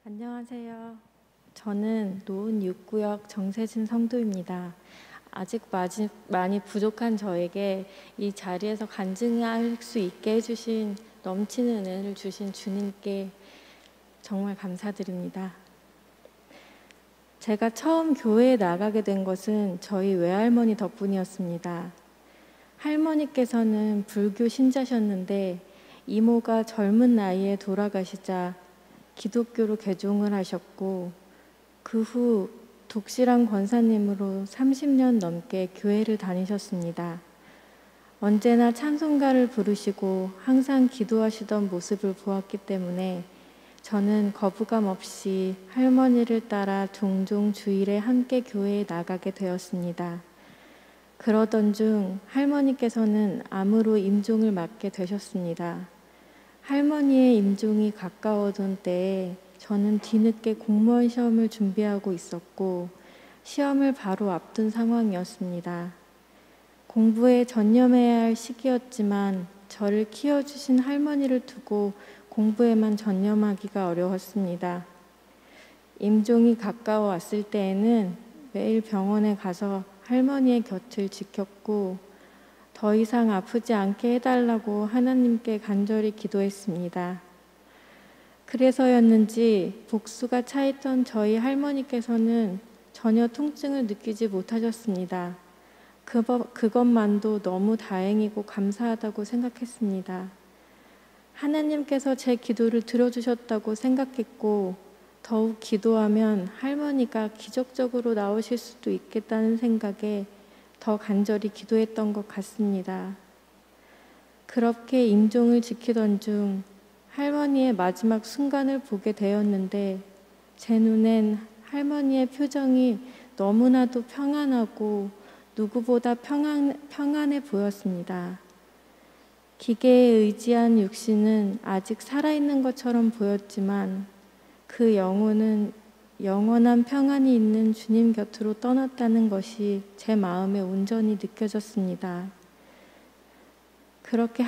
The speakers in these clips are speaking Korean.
안녕하세요. 저는 노은 6구역 정세진 성도입니다. 아직 많이 부족한 저에게 이 자리에서 간증할 수 있게 해주신 넘치는 은혜를 주신 주님께 정말 감사드립니다. 제가 처음 교회에 나가게 된 것은 저희 외할머니 덕분이었습니다. 할머니께서는 불교 신자셨는데 이모가 젊은 나이에 돌아가시자 기독교로 개종을 하셨고 그 후 독실한 권사님으로 30년 넘게 교회를 다니셨습니다. 언제나 찬송가를 부르시고 항상 기도하시던 모습을 보았기 때문에 저는 거부감 없이 할머니를 따라 종종 주일에 함께 교회에 나가게 되었습니다. 그러던 중 할머니께서는 암으로 임종을 맞게 되셨습니다. 할머니의 임종이 가까워던 때에 저는 뒤늦게 공무원 시험을 준비하고 있었고 시험을 바로 앞둔 상황이었습니다. 공부에 전념해야 할 시기였지만 저를 키워주신 할머니를 두고 공부에만 전념하기가 어려웠습니다. 임종이 가까워왔을 때에는 매일 병원에 가서 할머니의 곁을 지켰고 더 이상 아프지 않게 해달라고 하나님께 간절히 기도했습니다. 그래서였는지 복수가 차있던 저희 할머니께서는 전혀 통증을 느끼지 못하셨습니다. 그것만도 너무 다행이고 감사하다고 생각했습니다. 하나님께서 제 기도를 들어주셨다고 생각했고 더욱 기도하면 할머니가 기적적으로 나오실 수도 있겠다는 생각에 더 간절히 기도했던 것 같습니다. 그렇게 임종을 지키던 중 할머니의 마지막 순간을 보게 되었는데 제 눈엔 할머니의 표정이 너무나도 평안하고 누구보다 평안해 보였습니다. 기계에 의지한 육신은 아직 살아있는 것처럼 보였지만 그 영혼은 영원한 평안이 있는 주님 곁으로 떠났다는 것이 제 마음에 온전히 느껴졌습니다. 그렇게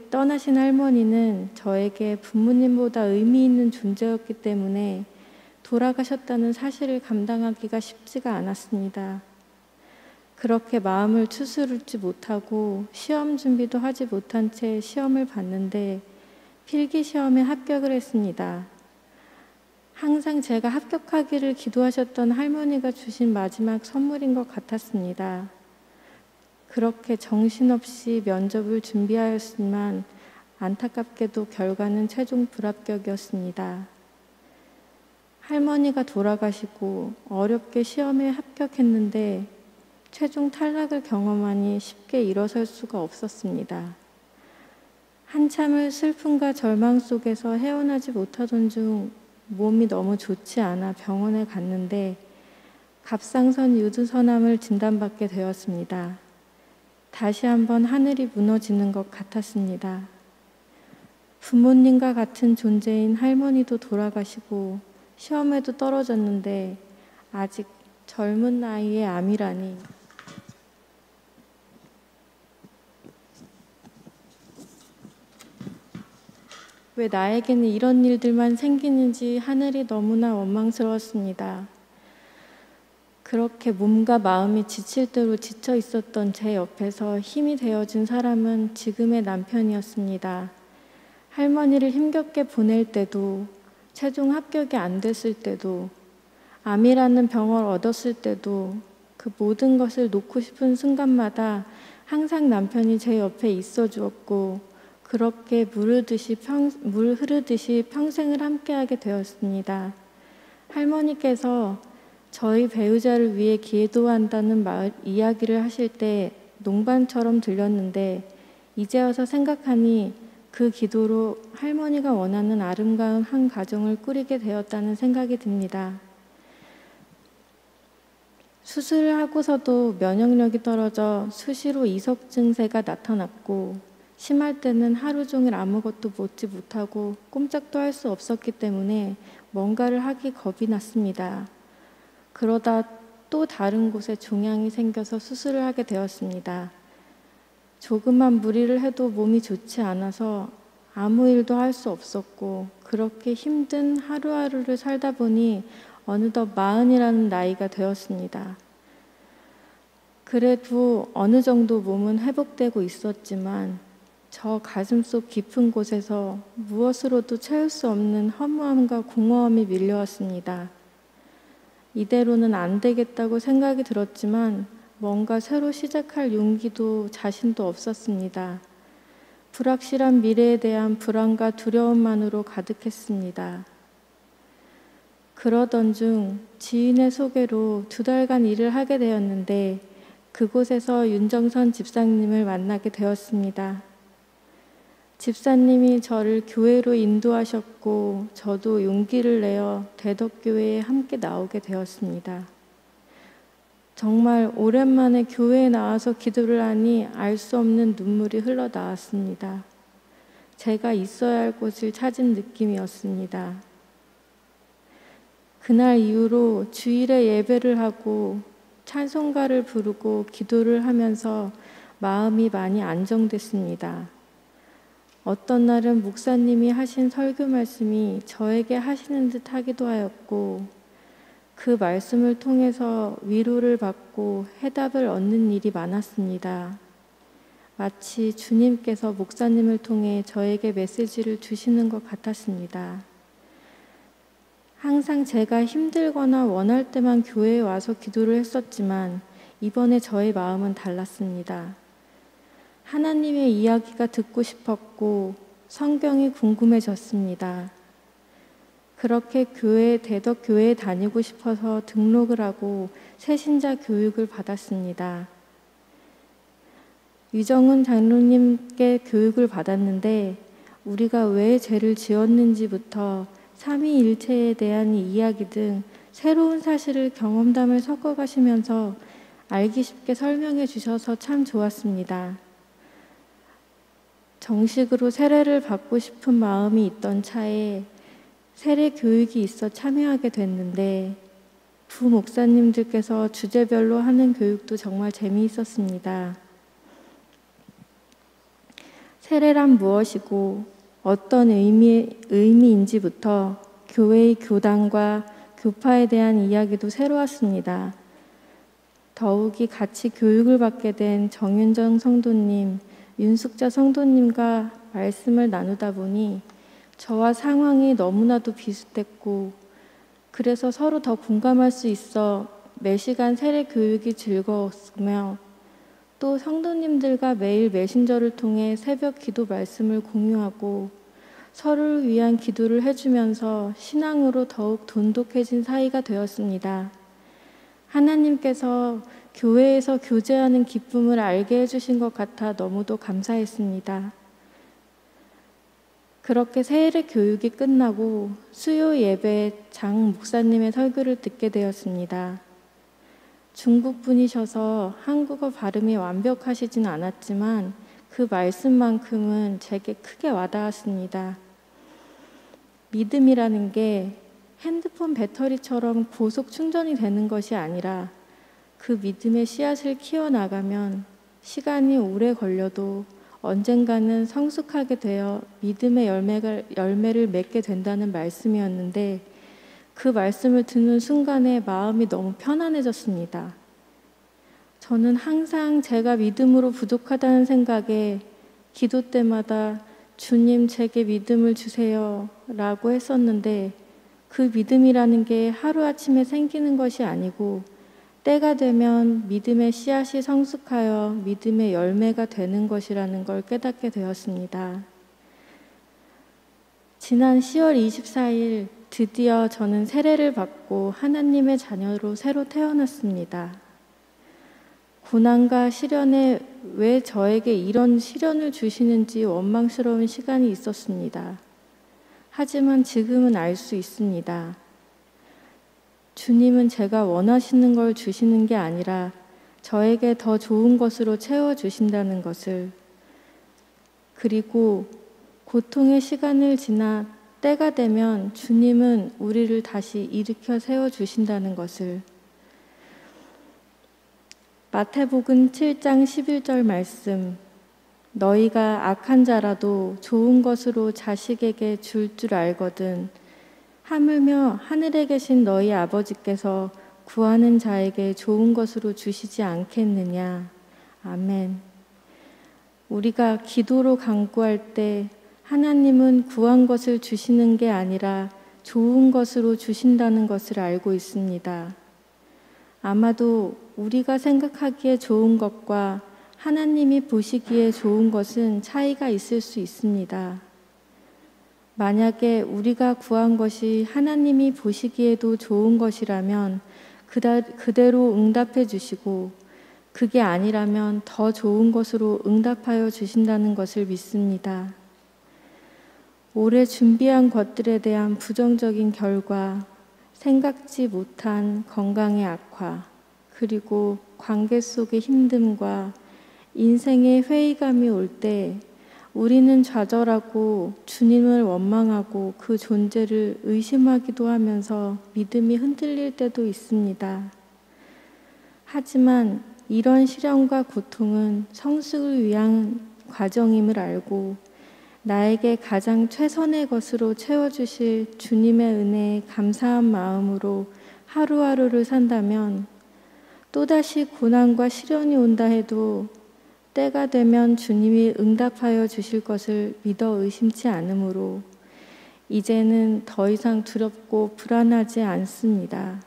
떠나신 할머니는 저에게 부모님보다 의미 있는 존재였기 때문에 돌아가셨다는 사실을 감당하기가 쉽지가 않았습니다. 그렇게 마음을 추스르지 못하고 시험 준비도 하지 못한 채 시험을 봤는데 필기 시험에 합격을 했습니다. 항상 제가 합격하기를 기도하셨던 할머니가 주신 마지막 선물인 것 같았습니다. 그렇게 정신없이 면접을 준비하였지만 안타깝게도 결과는 최종 불합격이었습니다. 할머니가 돌아가시고 어렵게 시험에 합격했는데 최종 탈락을 경험하니 쉽게 일어설 수가 없었습니다. 한참을 슬픔과 절망 속에서 헤어나지 못하던 중 몸이 너무 좋지 않아 병원에 갔는데 갑상선 유두선암을 진단받게 되었습니다. 다시 한번 하늘이 무너지는 것 같았습니다. 부모님과 같은 존재인 할머니도 돌아가시고 시험에도 떨어졌는데 아직 젊은 나이에 암이라니. 왜 나에게는 이런 일들만 생기는지 하늘이 너무나 원망스러웠습니다. 그렇게 몸과 마음이 지칠 대로 지쳐 있었던 제 옆에서 힘이 되어준 사람은 지금의 남편이었습니다. 할머니를 힘겹게 보낼 때도, 최종 합격이 안 됐을 때도, 암이라는 병을 얻었을 때도 그 모든 것을 놓고 싶은 순간마다 항상 남편이 제 옆에 있어 주었고 그렇게 물 흐르듯이 평생을 함께하게 되었습니다. 할머니께서 저희 배우자를 위해 기도한다는 이야기를 하실 때 농반처럼 들렸는데 이제 와서 생각하니 그 기도로 할머니가 원하는 아름다운 한 가정을 꾸리게 되었다는 생각이 듭니다. 수술을 하고서도 면역력이 떨어져 수시로 이석 증세가 나타났고 심할 때는 하루 종일 아무것도 먹지 못하고 꼼짝도 할 수 없었기 때문에 뭔가를 하기 겁이 났습니다. 그러다 또 다른 곳에 종양이 생겨서 수술을 하게 되었습니다. 조그만 무리를 해도 몸이 좋지 않아서 아무 일도 할 수 없었고 그렇게 힘든 하루하루를 살다 보니 어느덧 40이라는 나이가 되었습니다. 그래도 어느 정도 몸은 회복되고 있었지만 저 가슴속 깊은 곳에서 무엇으로도 채울 수 없는 허무함과 공허함이 밀려왔습니다. 이대로는 안 되겠다고 생각이 들었지만 뭔가 새로 시작할 용기도 자신도 없었습니다. 불확실한 미래에 대한 불안과 두려움만으로 가득했습니다. 그러던 중 지인의 소개로 2달간 일을 하게 되었는데 그곳에서 윤정선 집사님을 만나게 되었습니다. 집사님이 저를 교회로 인도하셨고 저도 용기를 내어 대덕교회에 함께 나오게 되었습니다. 정말 오랜만에 교회에 나와서 기도를 하니 알 수 없는 눈물이 흘러나왔습니다. 제가 있어야 할 곳을 찾은 느낌이었습니다. 그날 이후로 주일에 예배를 하고 찬송가를 부르고 기도를 하면서 마음이 많이 안정됐습니다. 어떤 날은 목사님이 하신 설교 말씀이 저에게 하시는 듯 하기도 하였고 그 말씀을 통해서 위로를 받고 해답을 얻는 일이 많았습니다. 마치 주님께서 목사님을 통해 저에게 메시지를 주시는 것 같았습니다. 항상 제가 힘들거나 원할 때만 교회에 와서 기도를 했었지만 이번에 저의 마음은 달랐습니다. 하나님의 이야기가 듣고 싶었고 성경이 궁금해졌습니다. 그렇게 대덕교회에 다니고 싶어서 등록을 하고 새신자 교육을 받았습니다. 유정은 장로님께 교육을 받았는데 우리가 왜 죄를 지었는지부터 삼위일체에 대한 이야기 등 새로운 사실을 경험담을 섞어가시면서 알기 쉽게 설명해 주셔서 참 좋았습니다. 정식으로 세례를 받고 싶은 마음이 있던 차에 세례 교육이 있어 참여하게 됐는데 부목사님들께서 주제별로 하는 교육도 정말 재미있었습니다. 세례란 무엇이고 어떤 의미인지부터 교회의 교단과 교파에 대한 이야기도 새로웠습니다. 더욱이 같이 교육을 받게 된 정윤정 성도님, 윤숙자 성도님과 말씀을 나누다 보니 저와 상황이 너무나도 비슷했고 그래서 서로 더 공감할 수 있어 매 시간 세례 교육이 즐거웠으며 또 성도님들과 매일 메신저를 통해 새벽 기도 말씀을 공유하고 서로를 위한 기도를 해주면서 신앙으로 더욱 돈독해진 사이가 되었습니다. 하나님께서 교회에서 교제하는 기쁨을 알게 해주신 것 같아 너무도 감사했습니다. 그렇게 세례 교육이 끝나고 수요 예배에 장 목사님의 설교를 듣게 되었습니다. 중국 분이셔서 한국어 발음이 완벽하시진 않았지만 그 말씀만큼은 제게 크게 와닿았습니다. 믿음이라는 게 핸드폰 배터리처럼 고속 충전이 되는 것이 아니라 그 믿음의 씨앗을 키워나가면 시간이 오래 걸려도 언젠가는 성숙하게 되어 믿음의 열매를 맺게 된다는 말씀이었는데 그 말씀을 듣는 순간에 마음이 너무 편안해졌습니다. 저는 항상 제가 믿음으로 부족하다는 생각에 기도 때마다 주님 제게 믿음을 주세요 라고 했었는데 그 믿음이라는 게 하루아침에 생기는 것이 아니고 때가 되면 믿음의 씨앗이 성숙하여 믿음의 열매가 되는 것이라는 걸 깨닫게 되었습니다. 지난 10월 24일 드디어 저는 세례를 받고 하나님의 자녀로 새로 태어났습니다. 고난과 시련에 왜 저에게 이런 시련을 주시는지 원망스러운 시간이 있었습니다. 하지만 지금은 알 수 있습니다. 주님은 제가 원하시는 걸 주시는 게 아니라 저에게 더 좋은 것으로 채워주신다는 것을, 그리고 고통의 시간을 지나 때가 되면 주님은 우리를 다시 일으켜 세워주신다는 것을, 마태복음 7장 11절 말씀, 너희가 악한 자라도 좋은 것으로 자식에게 줄 줄 알거든 하물며 하늘에 계신 너희 아버지께서 구하는 자에게 좋은 것으로 주시지 않겠느냐. 아멘. 우리가 기도로 간구할 때 하나님은 구한 것을 주시는 게 아니라 좋은 것으로 주신다는 것을 알고 있습니다. 아마도 우리가 생각하기에 좋은 것과 하나님이 보시기에 좋은 것은 차이가 있을 수 있습니다. 만약에 우리가 구한 것이 하나님이 보시기에도 좋은 것이라면 그대로 응답해 주시고 그게 아니라면 더 좋은 것으로 응답하여 주신다는 것을 믿습니다. 올해 준비한 것들에 대한 부정적인 결과, 생각지 못한 건강의 악화, 그리고 관계 속의 힘듦과 인생의 회의감이 올 때 우리는 좌절하고 주님을 원망하고 그 존재를 의심하기도 하면서 믿음이 흔들릴 때도 있습니다. 하지만 이런 시련과 고통은 성숙을 위한 과정임을 알고 나에게 가장 최선의 것으로 채워주실 주님의 은혜에 감사한 마음으로 하루하루를 산다면 또다시 고난과 시련이 온다 해도 때가 되면 주님이 응답하여 주실 것을 믿어 의심치 않으므로 이제는 더 이상 두렵고 불안하지 않습니다.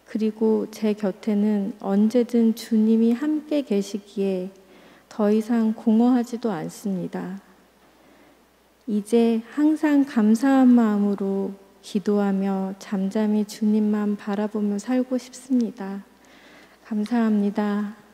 그리고 제 곁에는 언제든 주님이 함께 계시기에 더 이상 공허하지도 않습니다. 이제 항상 감사한 마음으로 기도하며 잠잠히 주님만 바라보며 살고 싶습니다. 감사합니다.